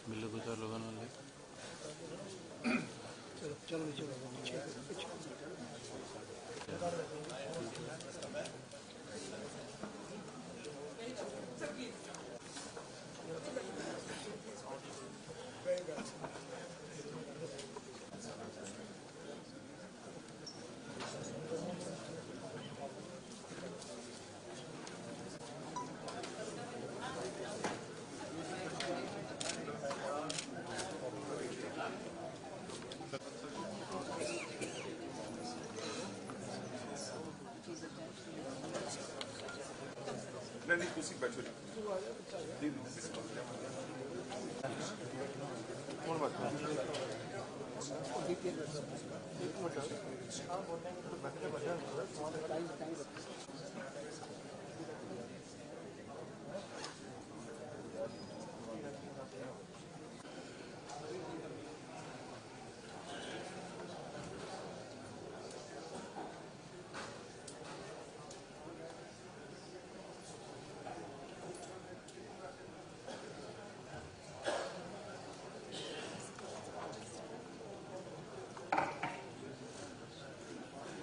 मिलो दो चार लोगों ने चलो नहीं कुछ बैठो कौन बात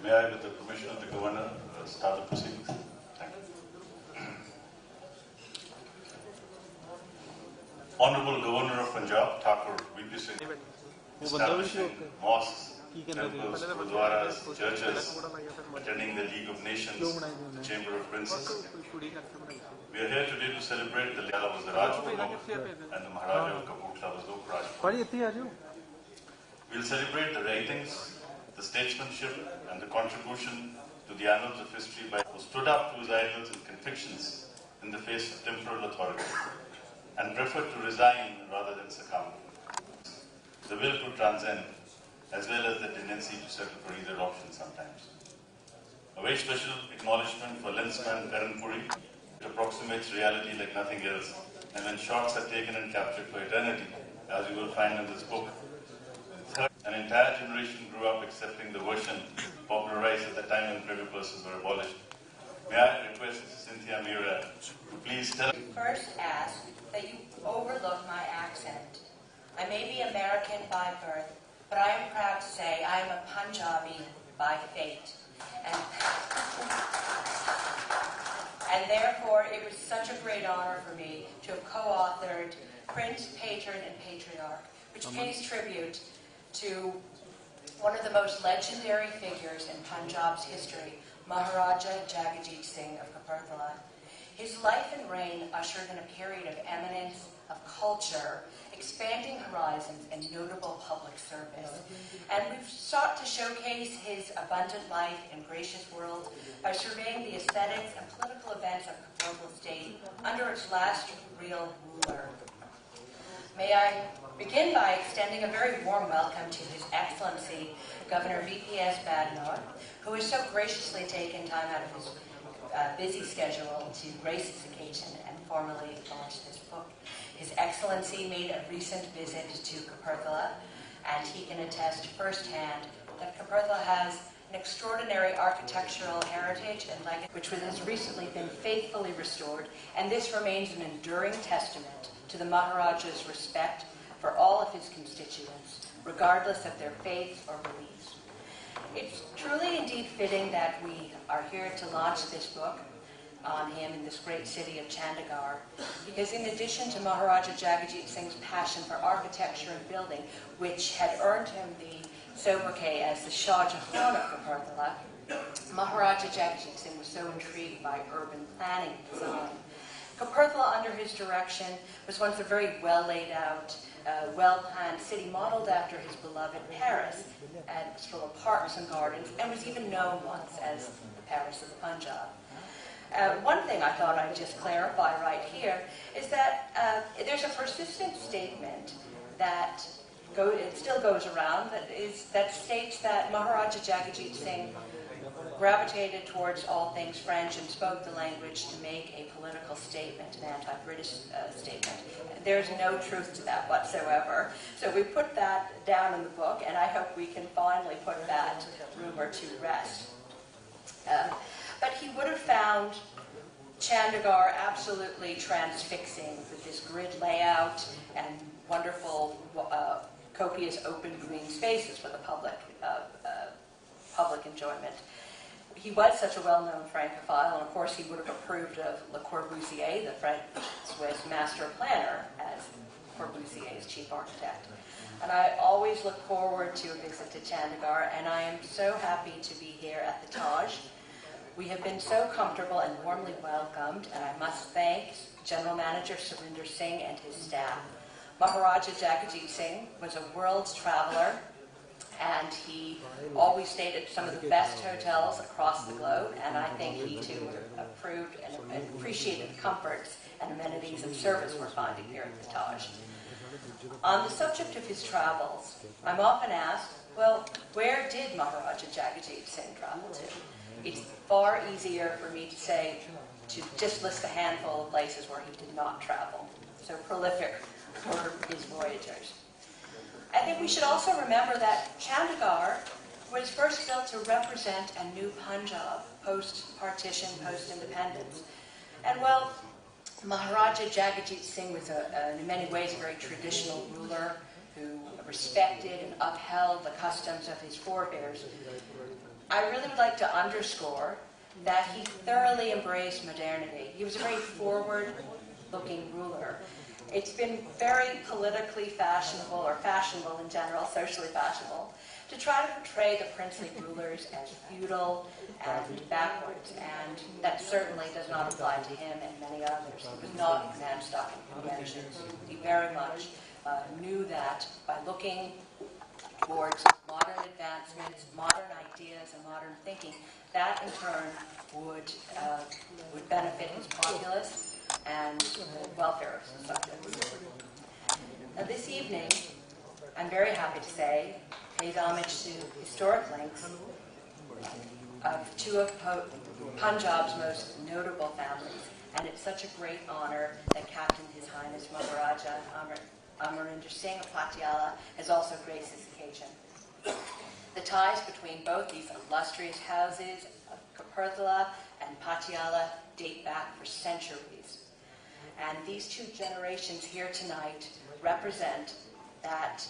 May I, with the permission of the Governor, start the proceedings? Thank you. Honorable Governor of Punjab, Thakur V.P. Singh, establishing mosques, temples, gurdwaras, churches, attending the League of Nations, the Chamber of Princes. We are here today to celebrate the Leela was the Rajkumar and the Maharaja of Kapurthala was Lok Rajkumar. We will celebrate the writings, the statesmanship and the contribution to the annals of history by who stood up to his idols and convictions in the face of temporal authority and preferred to resign rather than succumb. The will to transcend as well as the tendency to settle for either option sometimes. A very special acknowledgement for Lensman Karan Puri. It approximates reality like nothing else, and when shots are taken and captured for eternity, as you will find in this book, an entire generation grew up accepting the version popularized at the time when privy purses were abolished. May I request Cynthia Mira to please tell... First ask that you overlook my accent. I may be American by birth, but I am proud to say I am a Punjabi by fate. And therefore, it was such a great honor for me to have co-authored Prince, Patron, and Patriarch, which pays tribute to one of the most legendary figures in Punjab's history, Maharaja Jagajit Singh of Kapurthala. His life and reign ushered in a period of eminence, of culture, expanding horizons, and notable public service. And we've sought to showcase his abundant life and gracious world by surveying the aesthetics and political events of Kapurthala state under its last real ruler. May I begin by extending a very warm welcome to His Excellency Governor V.P.S. Badnor, who has so graciously taken time out of his busy schedule to grace this occasion and formally launch this book. His Excellency made a recent visit to Kapurthala, and he can attest firsthand that Kapurthala has an extraordinary architectural heritage and legacy, which has recently been faithfully restored, and this remains an enduring testament to the Maharaja's respect for all of his constituents, regardless of their faith or beliefs. It's truly indeed fitting that we are here to launch this book on him in this great city of Chandigarh, because in addition to Maharaja Jagajit Singh's passion for architecture and building, which had earned him the sobriquet as the Shah Jahan of Kapurthala, Maharaja Jagajit Singh was so intrigued by urban planning and design. Kapurthala, under his direction, was once a very well laid out, well-planned city modeled after his beloved Paris, and was full of parks and gardens, and was even known once as the Paris of the Punjab. One thing I thought I'd just clarify right here is that there's a persistent statement that it still goes around that states that Maharaja Jagajit Singh gravitated towards all things French and spoke the language to make a political statement, an anti-British statement. There's no truth to that whatsoever. So we put that down in the book, and I hope we can finally put that rumor to rest. But he would have found Chandigarh absolutely transfixing with this grid layout and wonderful, copious open green spaces for the public enjoyment. He was such a well-known Francophile, and of course he would have approved of Le Corbusier, the French Swiss master planner, as Corbusier's chief architect. And I always look forward to a visit to Chandigarh, and I am so happy to be here at the Taj. We have been so comfortable and warmly welcomed, and I must thank General Manager Surinder Singh and his staff. Maharaja Jagajit Singh was a world traveler, and he always stayed at some of the best hotels across the globe, and I think he too approved and appreciated the comforts and amenities and service we're finding here at the Taj. On the subject of his travels, I'm often asked, well, where did Maharaja Jagajit Singh travel to? It's far easier for me to say, to just list a handful of places where he did not travel. So prolific were his voyagers. I think we should also remember that Chandigarh was first built to represent a new Punjab, post-partition, post-independence. And well, Maharaja Jagajit Singh was in many ways a very traditional ruler who respected and upheld the customs of his forebears. I really would like to underscore that he thoroughly embraced modernity. He was a very forward-looking ruler. It's been very politically fashionable, or fashionable in general, socially fashionable, to try to portray the princely rulers as feudal and backwards, and that certainly does not apply to him and many others. He was not a man stuck in conventions. He very much knew that by looking towards modern advancements, modern ideas, and modern thinking, that in turn would benefit his populace and the welfare of the subjects. Now this evening, I'm very happy to say, pays homage to historic links of two of Punjab's most notable families, and it's such a great honor that Captain His Highness Maharaja Amarinder Singh of Patiala has also graced this occasion. The ties between both these illustrious houses of Kapurthala and Patiala date back for centuries. And these two generations here tonight represent that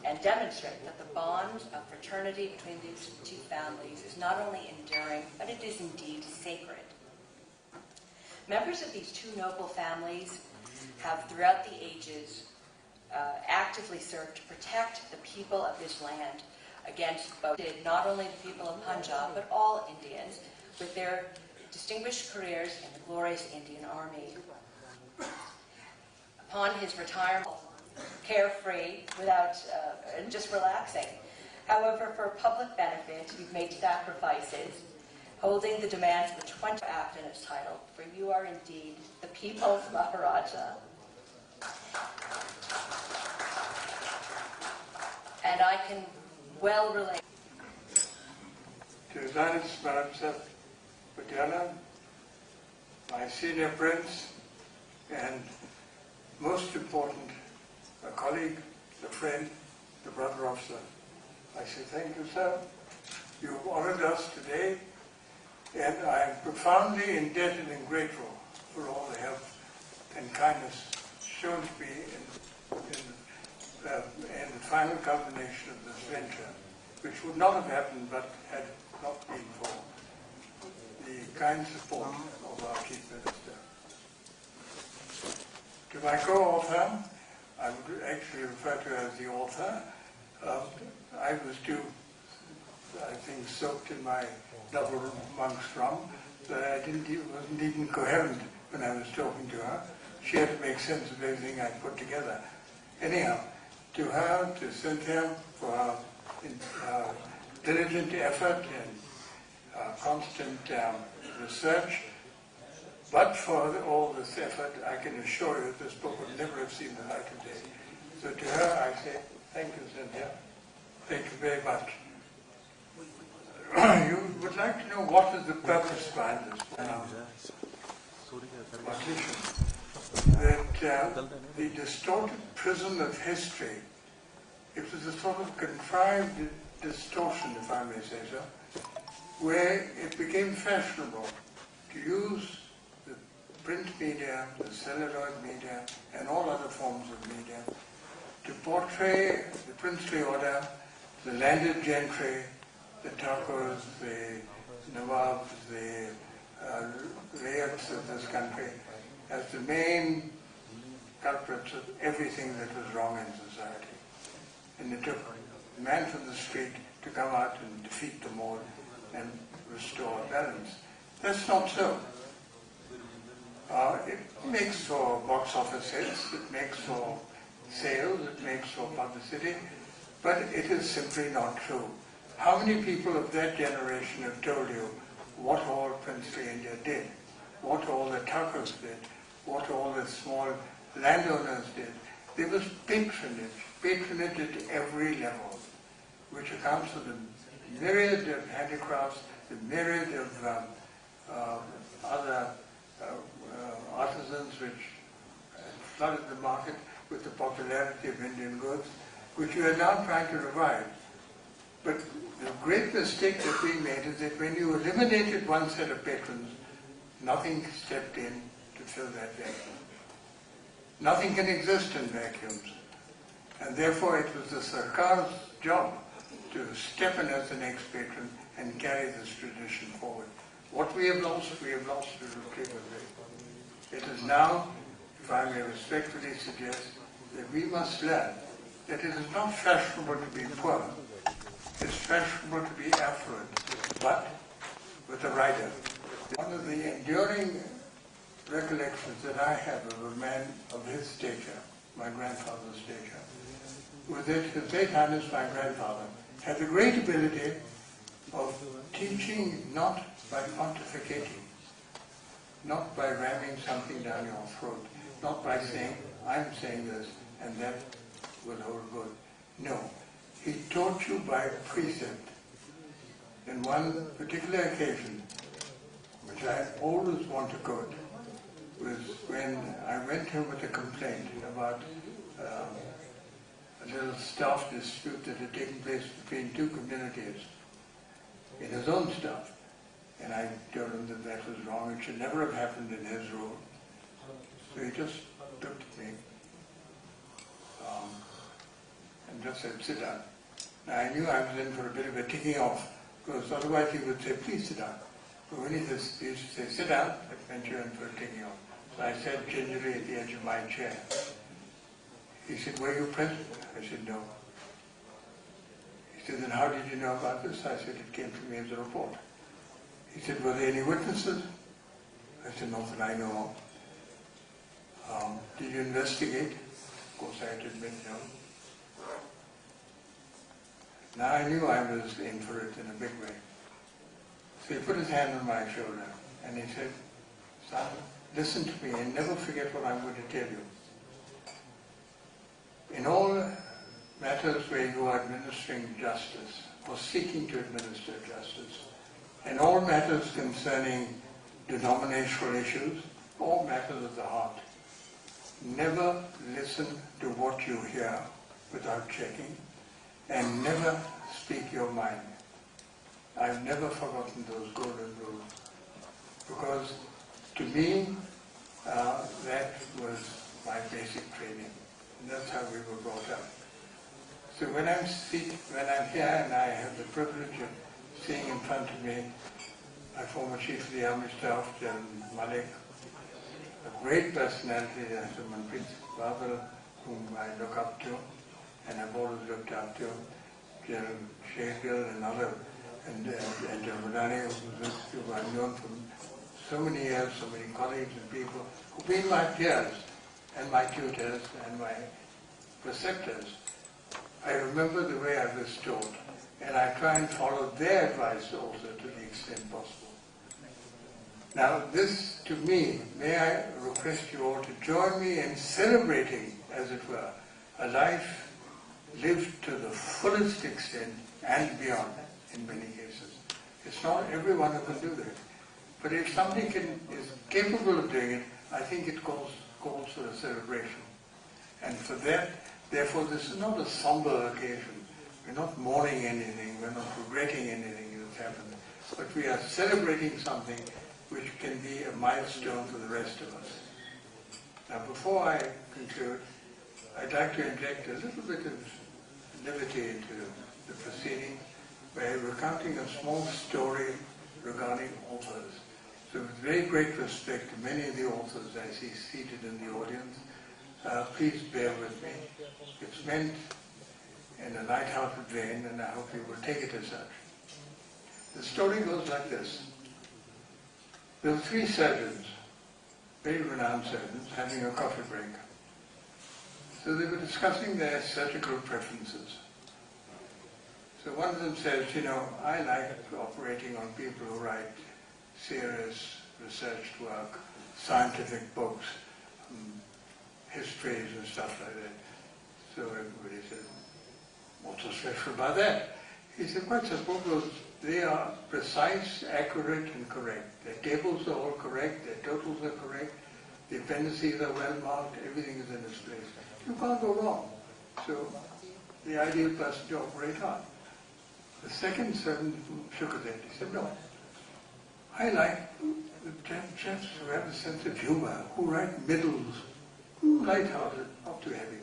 and demonstrate that the bond of fraternity between these two families is not only enduring, but it is indeed sacred. Members of these two noble families have throughout the ages actively served to protect the people of this land against both not only the people of Punjab, but all Indians, with their distinguished careers in the glorious Indian Army. Upon his retirement, carefree, without just relaxing. However, for public benefit, you've made sacrifices, holding the demands of the 20th Act in its title, for you are indeed the people's Maharaja. And I can well relate. To His Highness Maharaja Patiala, my senior prince, and most important, a colleague, a friend, the brother officer, I say thank you, sir. You have honored us today, and I am profoundly indebted and grateful for all the help and kindness shown to me in the final culmination of this venture, which would not have happened but had not been for the kind support of our Chief Minister. To my co-author, I would actually refer to her as the author. I was too, I think, soaked in my double monk's rum that I wasn't even coherent when I was talking to her. She had to make sense of everything I put together. Anyhow, to her, to Cynthia, for her diligent effort and constant research. But for all this effort, I can assure you this book would never have seen the light of day. So to her, I say, thank you, Cynthia. Thank you very much. You would like to know what is the purpose behind this partition. That the distorted prism of history, it was a sort of contrived distortion, if I may say so, where it became fashionable to use the print media, the celluloid media, and all other forms of media to portray the princely order, the landed gentry, the Thakurs, the Nawabs, the rayats of this country as the main culprits of everything that was wrong in society. And it took a man from the street to come out and defeat them all and restore balance. That's not so. It makes for box office hits, it makes for sales, it makes for publicity, but it is simply not true. How many people of that generation have told you what all princely India did, what all the Thakurs did, what all the small landowners did? There was patronage at every level, which accounts for the myriad of handicrafts, the myriad of other artisans which flooded the market with the popularity of Indian goods, which we are now trying to revive. But the great mistake that we made is that when you eliminated one set of patrons, nothing stepped in to fill that vacuum. Nothing can exist in vacuums. And therefore it was the Sarkar's job to step in as the next patron and carry this tradition forward. What we have lost irretrievably. It is now, if I may respectfully suggest, that we must learn that it is not fashionable to be poor. It's fashionable to be affluent, but with a rider. One of the enduring recollections that I have of a man of his stature, my grandfather's stature, was that His Late Highness, my grandfather, had the great ability of teaching not by pontificating, not by ramming something down your throat, not by saying, I'm saying this and that will hold good. No, he taught you by precept. In one particular occasion, which I always want to quote, was when I went to him with a complaint about a little staff dispute that had taken place between two communities in his own staff. And I told him that that was wrong. It should never have happened in his rule. So he just looked at me and just said, sit down. Now I knew I was in for a bit of a ticking off, because otherwise he would say, please sit down. But when he used to say, sit down, that meant you're in for a ticking off. So I sat gingerly at the edge of my chair. He said, were you present? I said, no. He said, then how did you know about this? I said, it came to me as a report. He said, were there any witnesses? I said, not that I know of. Did you investigate? Of course I had to admit no. Now I knew I was in for it in a big way. So he put his hand on my shoulder and he said, son, listen to me and never forget what I'm going to tell you. In all matters where you are administering justice or seeking to administer justice, in all matters concerning denominational issues, all matters of the heart, never listen to what you hear without checking, and never speak your mind. I've never forgotten those golden rules, because to me that was my basic training, and that's how we were brought up. So when I'm here and I have the privilege of seeing in front of me my former Chief of the Army Staff, General Malik, a great personality, Manpreet Babel, whom I look up to, and I've always looked up to, General Chardikla and other, and General Madani, who I've known for so many years, so many colleagues and people, who've been my peers, and my tutors, and my preceptors. I remember the way I was taught, and I try and follow their advice also to the extent possible. Now this, to me, may I request you all to join me in celebrating, as it were, a life lived to the fullest extent and beyond in many cases. It's not everyone who can do that. But if somebody is capable of doing it, I think it calls for a celebration. And for that, therefore, this is not a somber occasion. We're not mourning anything, we're not regretting anything that's happened, but we are celebrating something which can be a milestone for the rest of us. Now, before I conclude, I'd like to inject a little bit of levity into the proceeding by recounting a small story regarding authors. So with very great respect to many of the authors I see seated in the audience, please bear with me. It's meant in a light-hearted vein, and I hope you will take it as such. The story goes like this. There were 3 surgeons, very renowned surgeons, having a coffee break. So they were discussing their surgical preferences. So one of them says, you know, I like operating on people who write serious research work, scientific books, histories and stuff like that. So everybody said, what's so special about that? He said, quite simple, because they are precise, accurate and correct. Their tables are all correct, their totals are correct, the appendices are well marked, everything is in its place. You can't go wrong. So the ideal person to operate on. The second surgeon shook his head. He said, no, I like the chefs who have a sense of humor, who write middles, who light-hearted, not too heavy.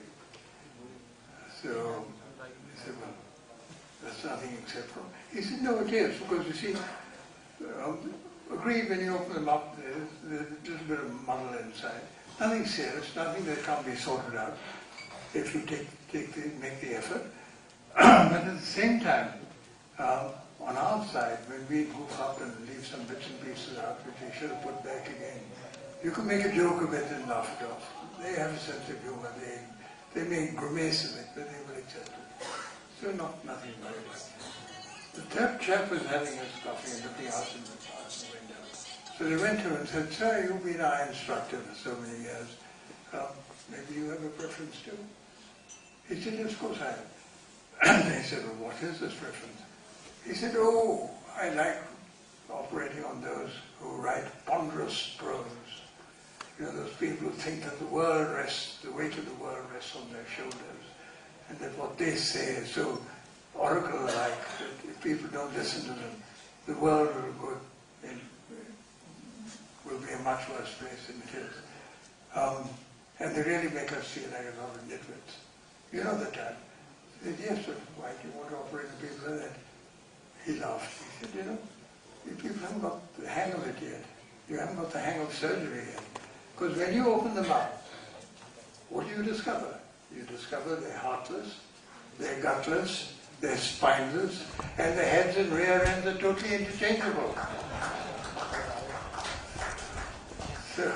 So he said, well, that's nothing exceptional. He said, no, it is, because you see, agreed when you open them up, there's a little bit of muddle inside. Nothing serious, nothing that can't be sorted out if you make the effort. But at the same time, on our side, when we goof up and leave some bits and pieces out which we should have put back again, you can make a joke of it and laugh it off. They have a sense of humor. They may grimace of it, but they will accept it. So nothing very much. The third chap was having his coffee and looking out in the window. So they went to him and said, sir, you've been our instructor for so many years. Maybe you have a preference too? He said, yes, of course I have. And they said, well, what is this preference? He said, oh, I like operating on those who write ponderous prose. You know, those people who think that the weight of the world rests on their shoulders, and that what they say is so oracle-like that if people don't listen to them, the world will be a much worse place than it is. And they really make us feel like a lot of nitwits. You know the type. He said, yes, but why do you want to operate on people like that? He laughed. He said, you know, you people haven't got the hang of it yet. You haven't got the hang of surgery yet. Because when you open them up, what do you discover? You discover they're heartless, they're gutless, they're spineless, and the heads and rear ends are totally interchangeable. So,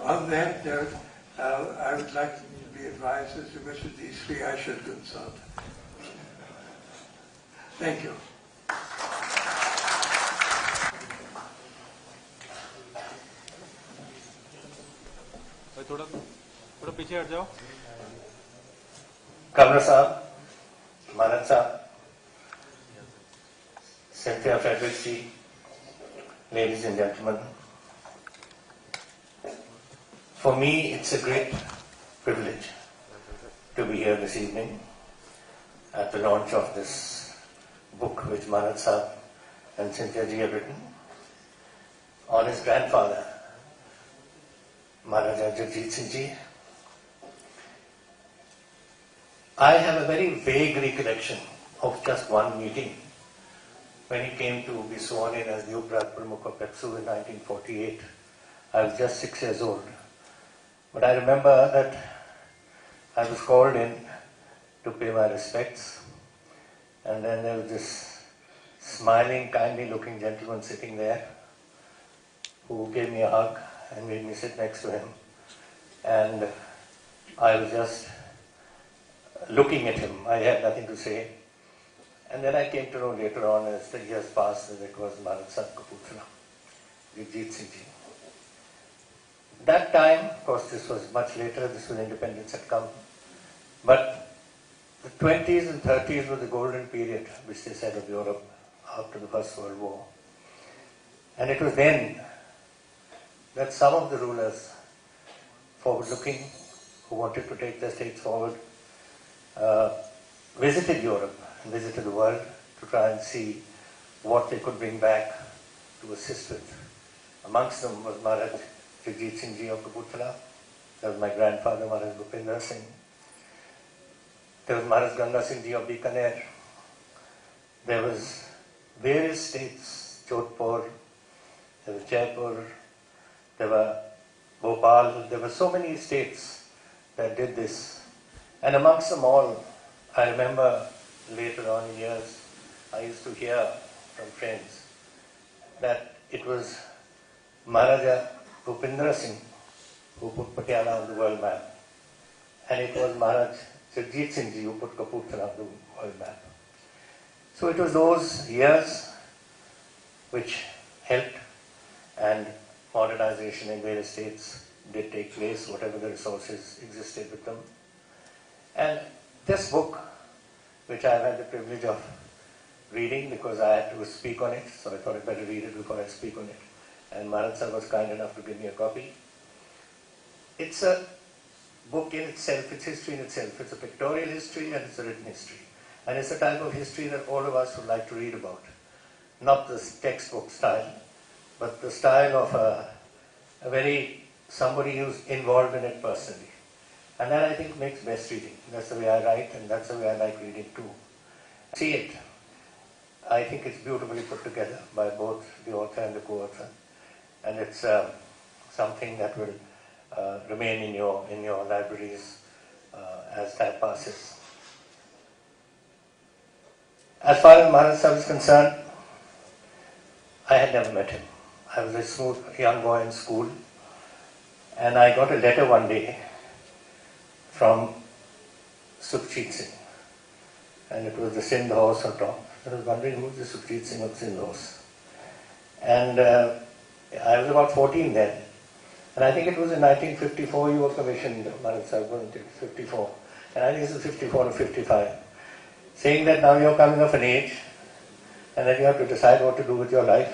on that note, I would like to be advised as to which of these 3 I should consult. Thank you. थोड़ा पीछे हट जाओ. Governor Sahab, Manat Sahab, Cynthia Frederick, ladies and gentlemen, for me it's a great privilege to be here this evening at the launch of this book which Manat Sahab and Cynthia ji have written on his grandfather, Maharaja Jagjit Singh ji. I have a very vague recollection of just one meeting when he came to be sworn in as the Uprat Pramukh of Pepsu in 1948. I was just 6 years old. But I remember that I was called in to pay my respects, and then there was this smiling, kindly looking gentleman sitting there who gave me a hug and made me sit next to him. And I was just looking at him. I had nothing to say. And then I came to know later on as the years passed that it was Maharaj Sahib Kapurthala, Jagjit Singh ji. That time, of course this was much later, this was independence had come, but the 20s and 30s were the golden period, which they said, of Europe after the First World War. And it was then that some of the rulers, forward-looking, who wanted to take their states forward, visited Europe and visited the world to try and see what they could bring back to assist with Amongst them was Maharaj Jagjit Singh Ji of Kapurthala. There was my grandfather, Maharaj Bhupendra Singh. There was Maharaj Ganga Singh Ji of Bikaner. There was various states, Jodhpur, there was Jaipur, there were Bhopal, there were so many states that did this. And amongst them all, I remember later on in years, I used to hear from friends that it was Maharaja Bhupendra Singh who put Patiala on the world map. And it was Maharaj Jagjit Singh Ji who put Kapurthala on the world map. So it was those years which helped, and modernization in various states did take place, whatever the resources existed with them. And this book, which I've had the privilege of reading because I had to speak on it, so I thought I'd better read it before I speak on it. And Maharaj Sir was kind enough to give me a copy. It's a book in itself, it's history in itself. It's a pictorial history and it's a written history. And it's a type of history that all of us would like to read about. Not the textbook style, but the style of somebody who's involved in it personally. And that I think makes best reading. That's the way I write and that's the way I like reading too. See it. I think it's beautifully put together by both the author and the co-author. And it's something that will remain in your libraries as time passes. As far as Maharaj Sahib is concerned, I had never met him. I was a smooth young boy in school, and I got a letter one day from Sukhjit Singh, and it was the Sindh horse on top. I was wondering who is the Sukhjit Singh of Sindh horse. And I was about 14 then, and I think it was in 1954 you were commissioned, Maharaj Sahib, wasn't it? 54, and I think this is 54 or 55. Saying that now you're coming of an age and that you have to decide what to do with your life,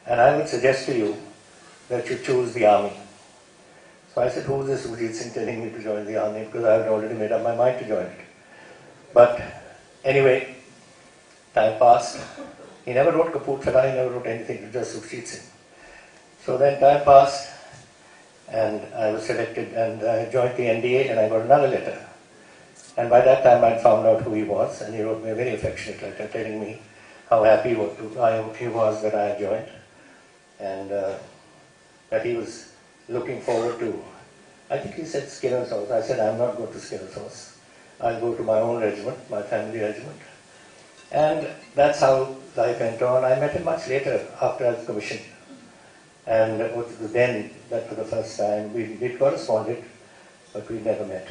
and I would suggest to you that you choose the army. So I said, who is this Sukhjit Singh telling me to join the army, because I had already made up my mind to join it. But anyway, time passed. He never wrote Kapurthala, he never wrote anything, just Sukhjit Singh. So then time passed and I was selected and I joined the NDA and I got another letter. And by that time I'd found out who he was, and he wrote me a very affectionate letter telling me how happy he was that I had joined, and that he was looking forward to, I think he said Skinner's Horse. I said, I'm not going to Skinner's Horse. I'll go to my own regiment, my family regiment. And that's how life went on. I met him much later after I was commissioned. And then, that for the first time, we corresponded, but we never met.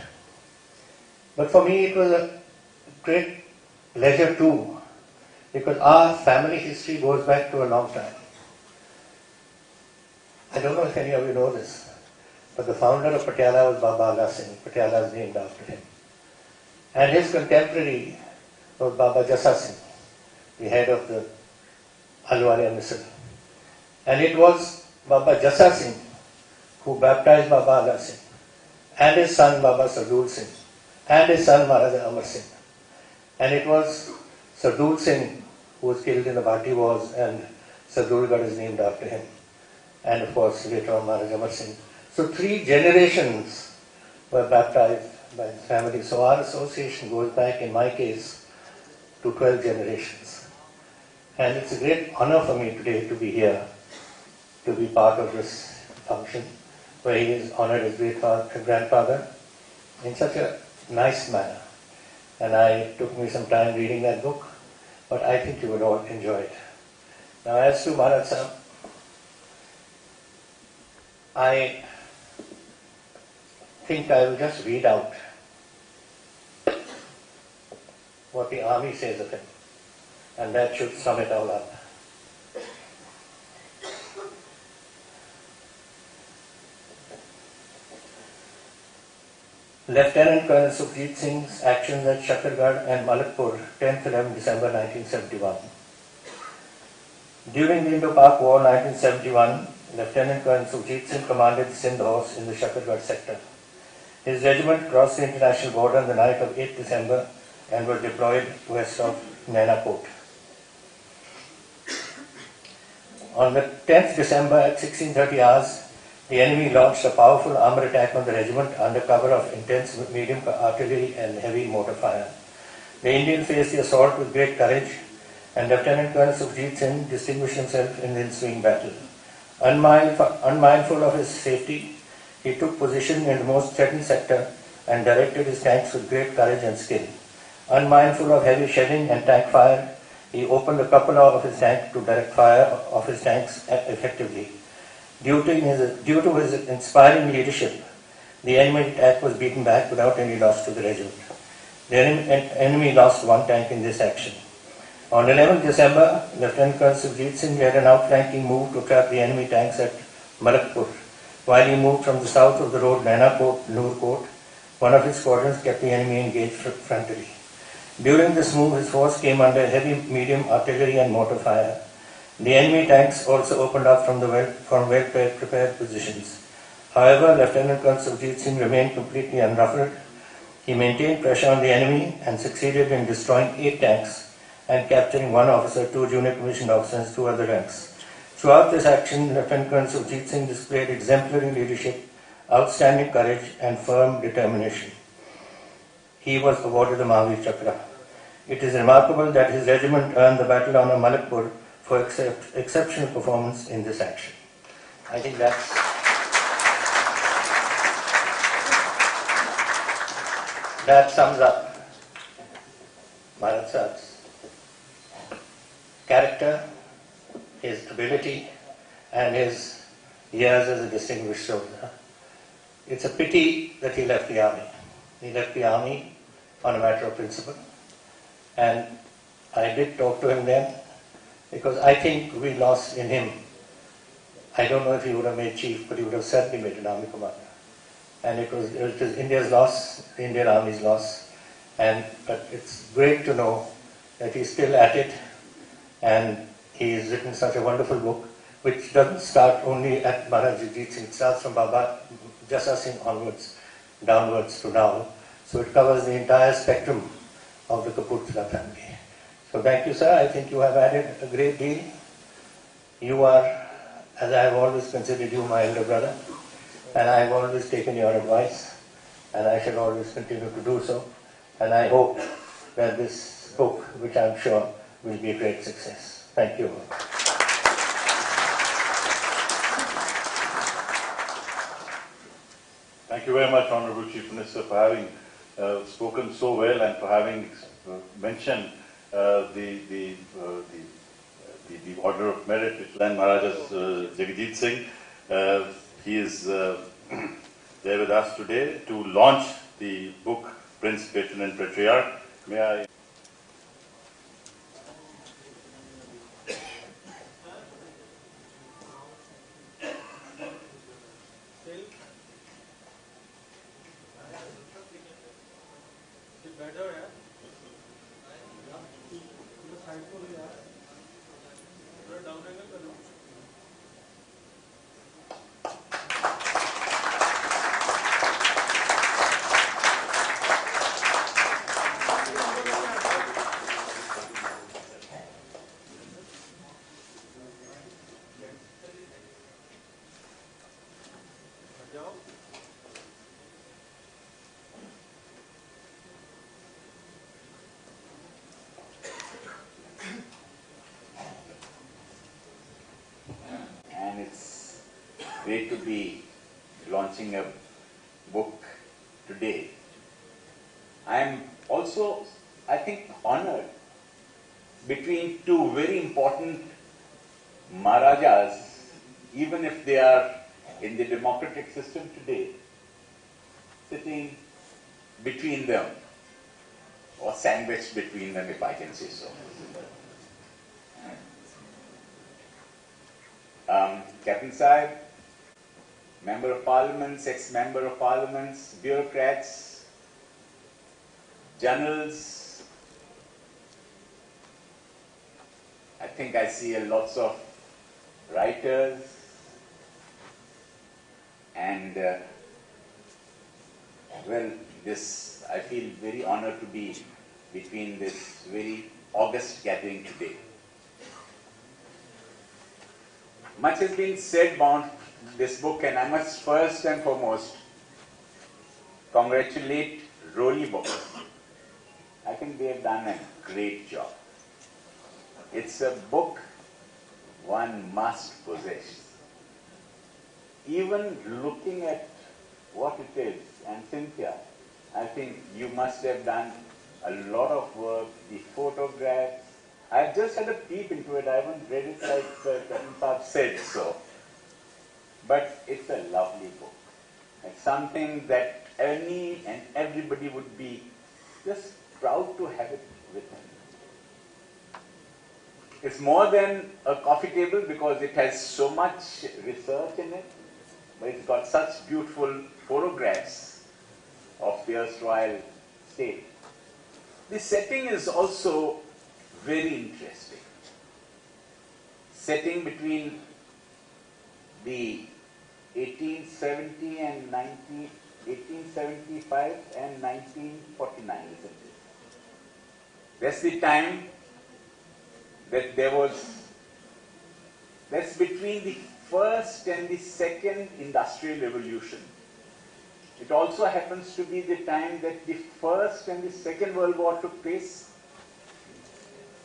But for me it was a great pleasure too, because our family history goes back to a long time. I don't know if any of you know this, but the founder of Patiala was Baba Aga Singh. Patiala is named after him. And his contemporary was Baba Jassa Singh, the head of the Ahluwalia Misl. And it was Baba Jassa Singh who baptized Baba Aga Singh, and his son Baba Sardul Singh, and his son Maharaja Amar Singh. And it was Sardul Singh who was killed in the Bhati Wars, and Sardulgarh is named after him. And of course later on Maharaja Amar Singh. So 3 generations were baptized by his family. So our association goes back, in my case, to 12 generations. And it's a great honor for me today to be here, to be part of this function, where he is honored as great-grandfather in such a nice manner. And I took me some time reading that book, but I think you would all enjoy it. Now as to Maharaj Sahib, I think I will just read out what the army says of him, and that should sum it all up. Lieutenant Colonel Sukhjit Singh's actions at Shakargarh and Malakpur, 10th-11 December 1971. During the Indo-Pak War 1971, Lieutenant Colonel Sukhjit Singh commanded the Sindh Horse in the Shakargarh sector. His regiment crossed the international border on the night of 8th December and were deployed west of Naina Port. On the 10th December at 16:30 hours, the enemy launched a powerful armor attack on the regiment under cover of intense medium artillery and heavy mortar fire. The Indian faced the assault with great courage, and Lieutenant Colonel Sukhjit Singh distinguished himself in the ensuing battle. Unmindful of his safety, he took position in the most threatened sector and directed his tanks with great courage and skill. Unmindful of heavy shelling and tank fire, he opened a cupola of his tank to direct fire of his tanks effectively. Due to his inspiring leadership, the enemy attack was beaten back without any loss to the regiment. The enemy lost one tank in this action. On 11th December, Lieutenant Colonel Sukhjit Singh led an outflanking move to trap the enemy tanks at Malakpur. While he moved from the south of the road Naina Kot, Noor Kot, one of his squadrons kept the enemy engaged frontally. During this move, his force came under heavy medium artillery and mortar fire. The enemy tanks also opened up from well-prepared positions. However, Lieutenant Colonel Sukhjit Singh remained completely unruffled. He maintained pressure on the enemy and succeeded in destroying 8 tanks and capturing 1 officer, 2 junior commissioned officers, and 2 other ranks. Throughout this action, Lieutenant Colonel Sukhjit Singh displayed exemplary leadership, outstanding courage, and firm determination. He was awarded the Mahavir Chakra. It is remarkable that his regiment earned the battle honor Malakpur for exceptional performance in this action. I think that sums up Bharat Sahib's character, his ability, and his years as a distinguished soldier. It's a pity that he left the army. He left the army on a matter of principle. And I did talk to him then, because I think we lost in him. I don't know if he would have made chief, but he would have certainly made an army commander. And it was India's loss, the Indian Army's loss. But it's great to know that he's still at it, and he's written such a wonderful book, which doesn't start only at Maharaj Jagjit Singh. It starts from Baba Jassa Singh onwards, downwards to now. So it covers the entire spectrum of the Kapurthala family. So thank you, sir. I think you have added a great deal. You are, as I have always considered you, my elder brother, and I have always taken your advice, and I shall always continue to do so. And I hope that this book, which I am sure will be a great success. Thank you. Thank you very much, Honorable Chief Minister, for having spoken so well and for having mentioned the order of merit which Land Maharaja's Jagajit Singh. He is there with us today to launch the book Prince, Patron and Patriarch. May I great to be launching a book today. I am also, I think, honored between 2 very important Maharajas, even if they are in the democratic system today, sitting between them, or sandwiched between them, if I can say so. Captain Sahib, Member of Parliaments, ex-Member of Parliaments, bureaucrats, journals. I think I see lots of writers and well, this, I feel very honored to be between this very august gathering today. much has been said about this book, and I must first and foremost congratulate Rolly Books. I think they have done a great job. It's a book one must possess. Even looking at what it is, and Cynthia, I think you must have done a lot of work, the photographs. I just had a peep into it. I haven't read it like Captain Saab said so. But it's a lovely book. It's something that any and everybody would be just proud to have it with them. It's more than a coffee table because it has so much research in it, but it's got such beautiful photographs of the erstwhile state. The setting is also very interesting. Setting between the 1870 and 1875 and 1949, isn't it? That's the time that that's between the first and the second industrial revolution. It also happens to be the time that the First and the Second World War took place.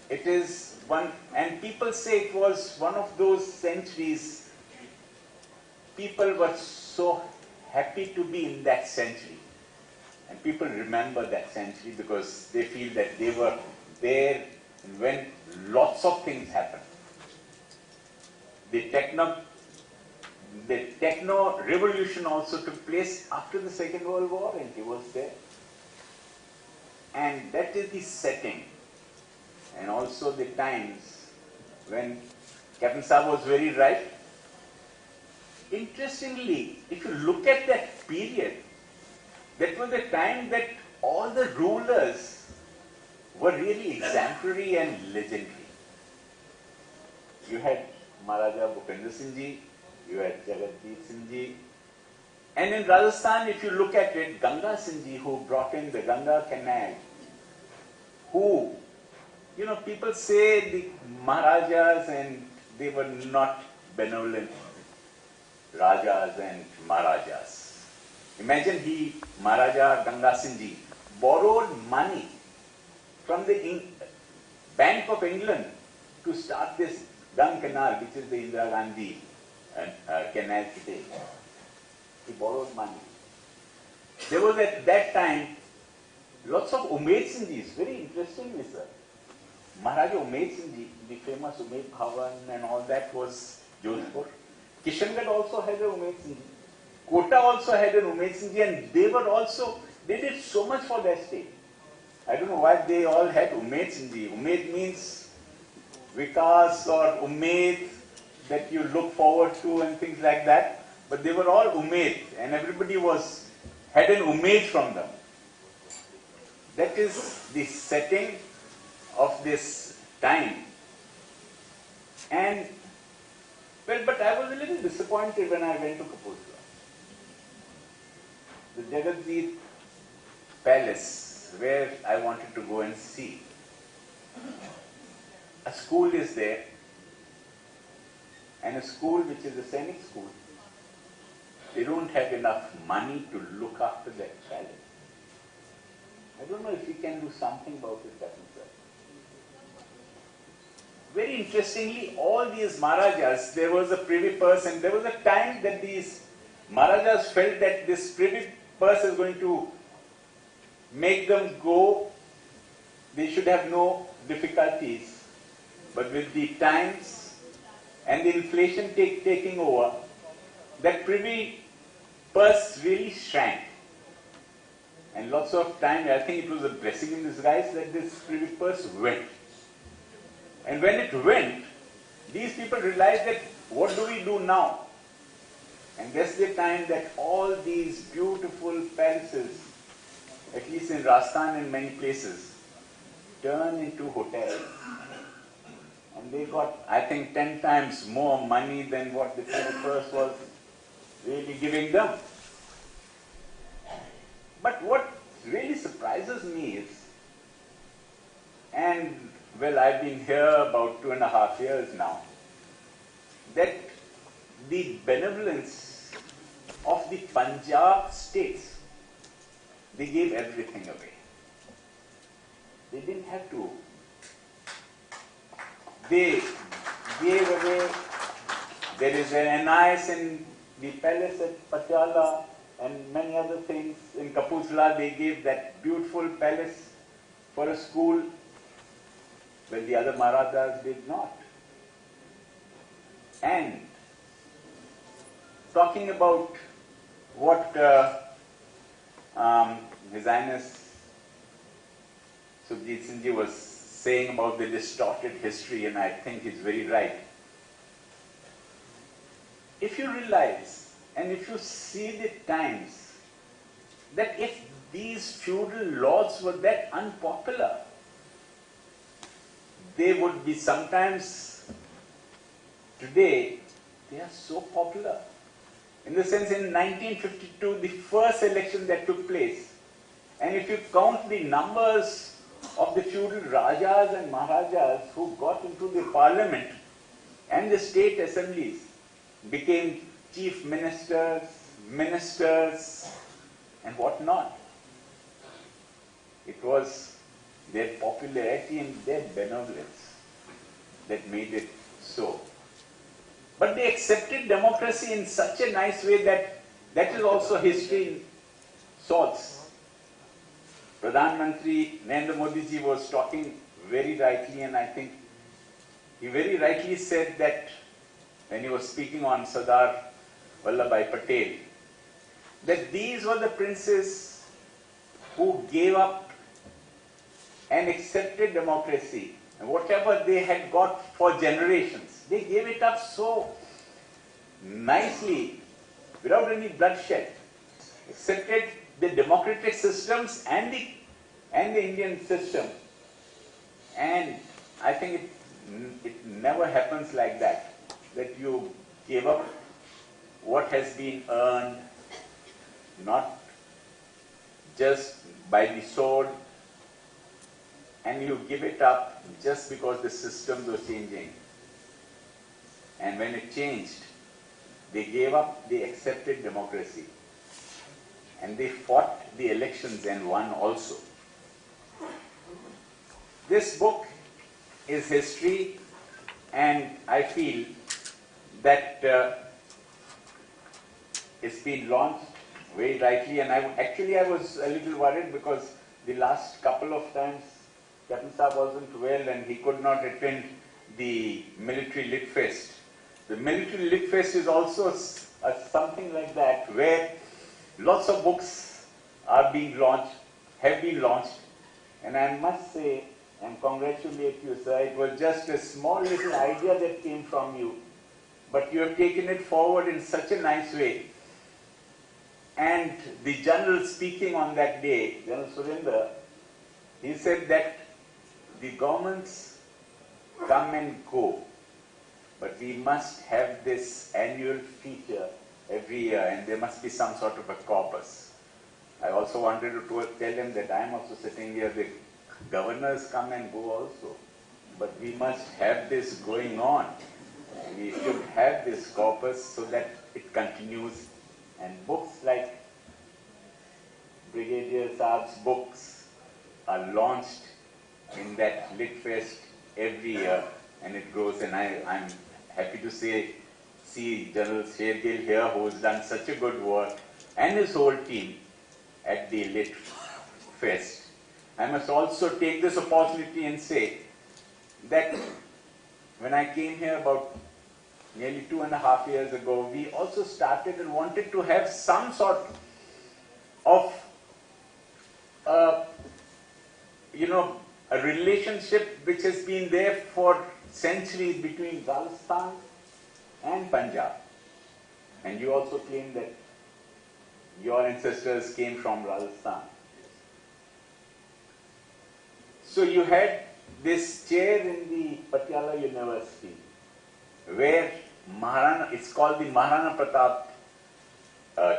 It is one, and people say it was one of those centuries. People were so happy to be in that century. And people remember that century because they feel that they were there when lots of things happened. The techno revolution also took place after the Second World War, and he was there. And that is the setting, and also the times when Captain Saab was very right. Interestingly, if you look at that period, that was the time that all the rulers were really exemplary and legendary. You had Maharaja Bhupendra Singh Ji, you had Jagtj Ji, and in Rajasthan, if you look at it, Ganga Singh Ji, who brought in the Ganga Canal, who, you know, people say the Maharajas and they were not benevolent Rajas and Maharajas. Imagine Maharaja Ganga Singh Ji, borrowed money from the Bank of England to start this Ganga Canal, which is the Indira Gandhi canal today. He borrowed money. There was at that time lots of Umaid Singh Jis, very interestingly, sir. Maharaja Umaid Singh Ji, the famous Umaid Bhavan and all that was Jodhpur. Kishangarh also had an Umaid Singh Ji. Kota also had an Umaid Singh Ji, and they did so much for their state. I don't know why they all had Umaid Singh Ji. Umaid means Vikas or Umaid that you look forward to and things like that. But they were all Umaid, and everybody had an Umaid from them. That is the setting of this time. And, well, but I was a little disappointed when I went to Kapurthala. The Jagtj Palace, where I wanted to go and see. A school is there, and a school which is a Sainik school. They don't have enough money to look after that palace. I don't know if we can do something about it, Captain Sir. Very interestingly, all these Maharajas, there was a privy purse, and there was a time that these Maharajas felt that this privy purse is going to make them go, they should have no difficulties. But with the times and the inflation taking over, that privy purse really shrank. And lots of time, I think it was a blessing in disguise that this privy purse went. And when it went, these people realized that what do we do now? And that's the time that all these beautiful palaces, at least in Rajasthan and many places, turn into hotels. And they got, I think, 10 times more money than what the privy purse was really giving them. But what really surprises me is, and well, I've been here about 2.5 years now, that the benevolence of the Punjab states. They gave everything away. They didn't have to. They gave away. There is an NIS in the palace at Patiala and many other things. In Kapurthala, they gave that beautiful palace for a school, when the other Marathas did not. And talking about what His Highness Sukhjit Singh Ji was saying about the distorted history, and I think he's very right. If you realize and if you see the times that if these feudal laws were that unpopular, they would be sometimes, today, they are so popular. In the sense, in 1952, the first election that took place, and if you count the numbers of the feudal Rajas and Maharajas who got into the parliament and the state assemblies, became chief ministers, and whatnot. It was their popularity and their benevolence that made it so. But they accepted democracy in such a nice way that is also history in sorts. Pradhan Mantri Narendra Modi ji was talking very rightly, and I think he very rightly said that when he was speaking on Sardar Vallabhbhai Patel, that these were the princes who gave up and accepted democracy, and whatever they had got for generations, they gave it up so nicely, without any bloodshed, accepted the democratic systems and the Indian system. And I think it never happens like that you give up what has been earned, not just by the sword, and you give it up just because the systems were changing. And when it changed, they gave up, they accepted democracy. And they fought the elections and won also. This book is history, and I feel that it's been launched very rightly, and I was a little worried because the last couple of times Captain Saab wasn't well and he could not attend the Military Lit Fest. The Military Lit Fest is also something like that, where lots of books are being launched, have been launched, and I must say and congratulate you, sir. It was just a small little idea that came from you, but you have taken it forward in such a nice way. And the General speaking on that day, General Surinder, he said that the governments come and go, but we must have this annual feature every year, and there must be some sort of a corpus. I also wanted to tell him that I am also sitting here, the governors come and go also, but we must have this going on. We should have this corpus so that it continues, and books like Brigadier Saab's books are launched in that Lit Fest every year, and it grows, and I'm happy to see General Shergill here, who has done such a good work, and his whole team at the Lit Fest. I must also take this opportunity and say that when I came here about nearly 2.5 years ago, we also started and wanted to have some sort of a relationship which has been there for centuries between Rajasthan and Punjab. And you also claim that your ancestors came from Rajasthan. So you had this chair in the Patiala University where it's called the Maharana Pratap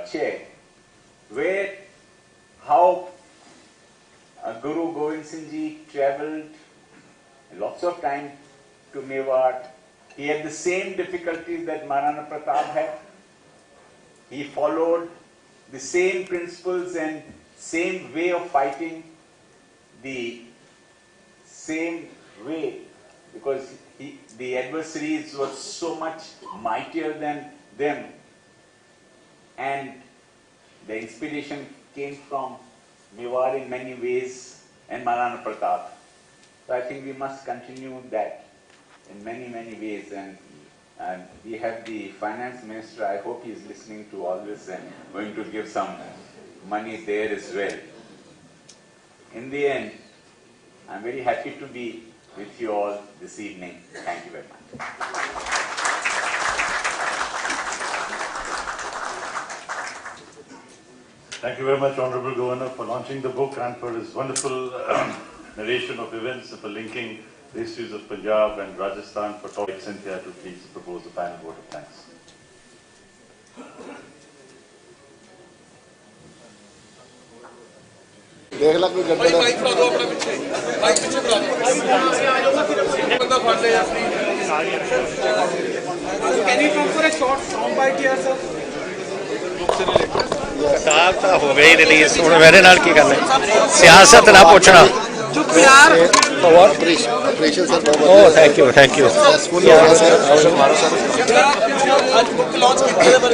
chair, where how Guru Gobind Singh Ji travelled lots of time to Mewat, He had the same difficulties that Maharana Pratap had. He followed the same principles and same way of fighting, the same way, because the adversaries were so much mightier than them, and the inspiration came from Mewar in many ways and Maharana Pratap. So I think we must continue that in many, many ways, and we have the finance minister. I hope he is listening to all this and going to give some money there as well. In the end, I'm very happy to be with you all this evening. Thank you very much. Thank you very much, Honorable Governor, for launching the book and for his wonderful narration of events and for linking the histories of Punjab and Rajasthan. For topic Cynthia to please propose the final vote of thanks. देख ला कोई गड्ढा mic ला दो अपना पीछे mic पीछे करा दो बंदा फड़ ले यार Can you come for a short sound bite here, sir? किताब तो हो गई रिलीज हुण मेरे नाल की करना सियासत ना पूछना चुप यार operation sir oh thank you successful हो गया सर आज बुक लॉन्च कितने बार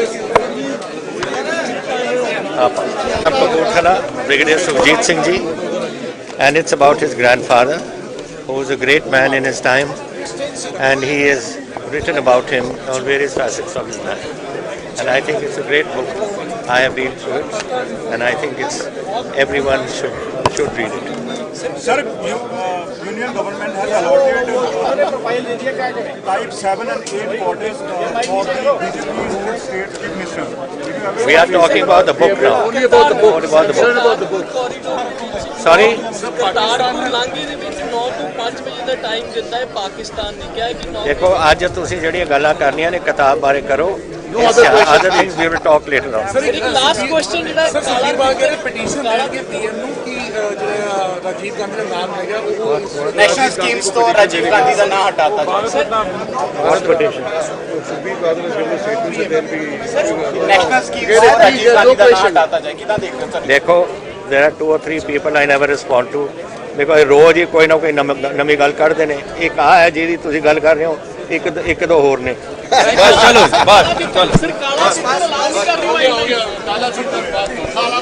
Kapurthala, Brigadier Sukhjit Singh ji, and it's about his grandfather, who was a great man in his time, and he has written about him on various facets of his life. And I think it's a great book. I have been through it, and I think it's everyone should read it. Sir, Union government has allotted type 7 and 8 quotas for the BJP ruled state chief minister. We are talking about the book now. Only about the book. Only about the book. Sorry? Kartarpur ਲਾਂਘੇ ਦੇ ਵਿੱਚ 9 ਤੋਂ 5 ਵਜੇ ਦਾ time ਦਿੱਤਾ ਹੈ ਪਾਕਿਸਤਾਨ ਨੇ ਕਿਹਾ ਹੈ ਕਿ 9 ਦੇਖੋ ਅੱਜ ਤੁਸੀਂ ਜਿਹੜੀਆਂ ਗੱਲਾਂ ਕਰਨੀਆਂ ਨੇ ਕਿਤਾਬ ਬਾਰੇ ਕਰੋ other things we will talk later on. Sir ਇੱਕ ਲਾਸਟ ਕੁਐਸਚਨ ਜਿਹੜਾ ਸਰ ਸੰਦੀਪ ਬਾਗੇ ਨੇ ਪਟੀਸ਼ਨ ਲਾਇਆ ਕਿ ਪੀਐਮ ਨੂੰ ਕਿ ਜਿਹੜਾ ਰਾਜੀਵ ਗਾਂਧੀ ਦਾ ਨਾਮ ਹੈਗਾ ਉਹ National schemes ਤੋਂ ਰਾਜੀਵ ਗਾਂਧੀ ਦਾ ਨਾਮ ਹਟਾਤਾ ਜਾਏ. What petition? Sandeep Bahadur has given a statement that there will be... National schemes ਤੋਂ ਰਾਜੀਵ ਗਾਂਧੀ ਦਾ ਨਾਮ ਹਟਾਤਾ ਜਾਏ. ਕਿਦਾਂ ਦੇਖਦੇ ਹੋ ਸਰ? ਦੇਖੋ there are 2 or 3 people I never respond to because ਰੋਜ਼ ਹੀ ਕੋਈ ਨਾ ਕੋਈ ਨਵੀਂ ਗੱਲ ਕੱਢਦੇ ਨੇ. ਇੱਕ ਆ ਹੈ ਜਿਹਦੀ ਤੁਸੀਂ ਗੱਲ ਕਰ ਰਹੇ ਹੋ, ਇੱਕ ਦੋ ਹੋਰ ਨੇ. ਬਸ ਚਲੋ ਚਲੋ ਸਰ ਕਾਲਾ ਚਿੱਟਾ ਲਾਲ ਨਹੀਂ ਕਰ ਰਹੀ ਹੋ ਗਿਆ ਕਾਲਾ ਚਿੱਟਾ ਕਾਲਾ